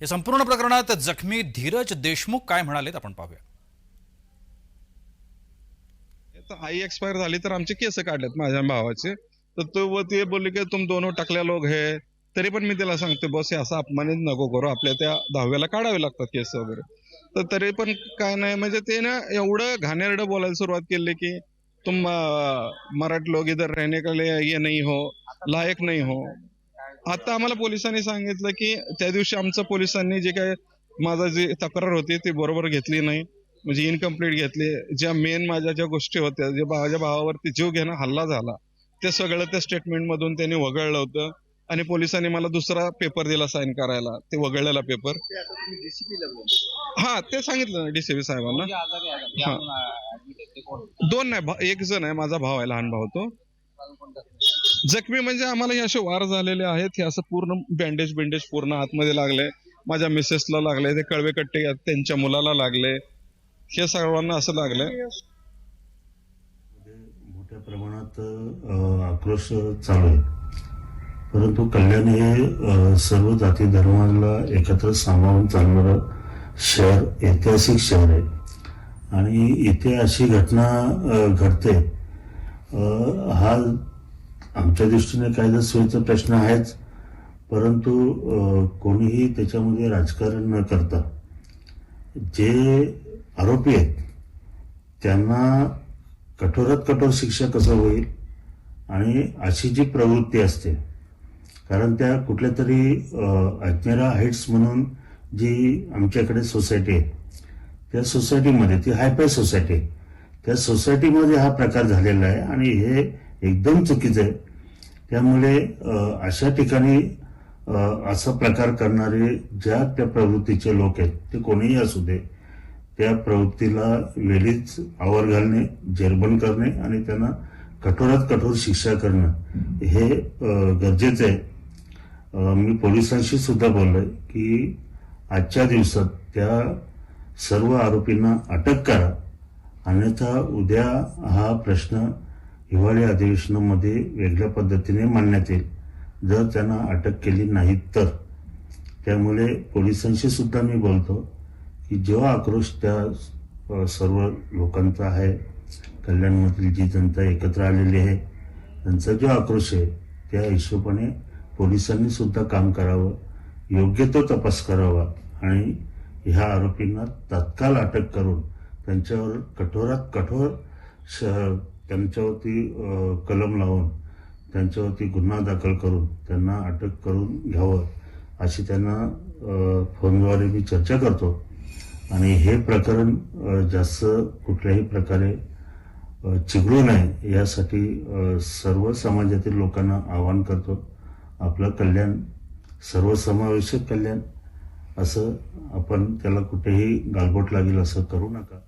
या संपूर्ण प्रकरणात जखमी धीरज देशमुख काय म्हणालेत आपण पाहूया. आई एक्सपायर झाली तर आमचे केस काढलेत माझ्या भावाचे. तर तो ते बोलले की तुम दोनों टकल्या लोग है. तरी पण मी त्याला सांगतो बस हे असं अपमानित नको करू, आपल्या त्या दहाव्याला काढावे लागतात केस वगैरे. तर तरी पण काय नाही, म्हणजे ते ना एवढं घाणेरडं बोलायला सुरुवात केली की तुम मराठी लोग इधर रहने के लिए ये नहीं हो, लायक नहीं हो. आता आम्हाला पोलिसांनी सांगितलं की त्या दिवशी आमचं पोलिसांनी जे काय माझा जी तक्रार होती ती बरोबर घेतली नाही, म्हणजे इनकम्प्लीट घेतली. ज्या मेन माझ्या ज्या गोष्टी होत्या, जे माझ्या भावावरती जीव घेणं हल्ला झाला, ते सगळं त्या स्टेटमेंट मधून त्यांनी वगळलं होतं. आणि पोलिसांनी मला दुसरा पेपर दिला साईन करायला, ते वगळलेला पेपर. हा ते सांगितलं ना डीसीपी साहेबांना. दोन नाही, एक जण आहे, माझा भाव आहे, लहान भाऊ. तो जखमी म्हणजे आम्हाला हे असे वार झालेले आहेत, हे असं पूर्ण बँडेज पूर्ण आतमध्ये लागले. माझ्या मिसेसला लागले, ते कळवे कट्टे त्यांच्या मुलाला लागले, हे सर्वांना असं लागलंय. मोठ्या प्रमाणात आक्रोश चालू आहे, परंतु कल्याण हे सर्व जाती धर्माला एकत्र सामावून चालणारं शहर, ऐतिहासिक शहर आहे. आणि इथे अशी घटना घडते, हा आमच्या दृष्टीने कायदेसुव्यवस्थेचा प्रश्न आहेच, परंतु कोणीही त्याच्यामध्ये राजकारण न करता जे आरोपी आहेत त्यांना कठोरात कठोर शिक्षा कसं होईल, आणि अशी जी प्रवृत्ती असते, कारण त्या कुठल्या तरी अजमेरा हाईट्स म्हणून जी आमच्याकडे सोसायटी आहे, त्या सोसायटीमध्ये, ती हायफाय सोसायटी आहे, त्या सोसायटीमध्ये हा प्रकार झालेला आहे आणि हे एकदम चुकीचं आहे. त्यामुळे अशा ठिकाणी असा प्रकार करणारे ज्या त्या प्रवृत्तीचे लोक आहेत, ते कोणीही असू दे, त्या प्रवृत्तीला वेळीच आवर घालणे, जेरबंद करणे आणि त्यांना कठोरात कठोर शिक्षा करणं हे गरजेचं आहे. मी पोलिसांशी सुद्धा बोललोय की आजच्या दिवसात त्या सर्व आरोपींना अटक करा, अन्यथा उद्या हा प्रश्न हिवाळी अधिवेशनामध्ये वेगळ्या पद्धतीने मांडण्यात येईल, जर त्यांना अटक केली नाही तर. त्यामुळे पोलिसांशी सुद्धा मी बोलतो की जो आक्रोश त्या सर्व लोकांचा आहे, कल्याणमधील जी जनता एकत्र आलेली आहे, त्यांचा जो आक्रोश आहे, त्या हिशोबाने पोलिसांनी सुद्धा काम करावं, योग्य तो तपास करावा आणि ह्या आरोपींना तात्काळ अटक करून त्यांच्यावर कठोरात कठोर त्यांच्यावरती कलम लावून त्यांच्यावरती गुन्हा दाखल करून त्यांना अटक करून घ्यावं, अशी त्यांना फोनद्वारे मी चर्चा करतो. आणि हे प्रकरण जास्त कुठल्याही प्रकारे चिघळू नये यासाठी सर्व समाजातील लोकांना आवाहन करतो. आपलं कल्याण सर्वसमावेशक कल्याण, असं आपण त्याला कुठेही गालबोट लागेल असं करू नका.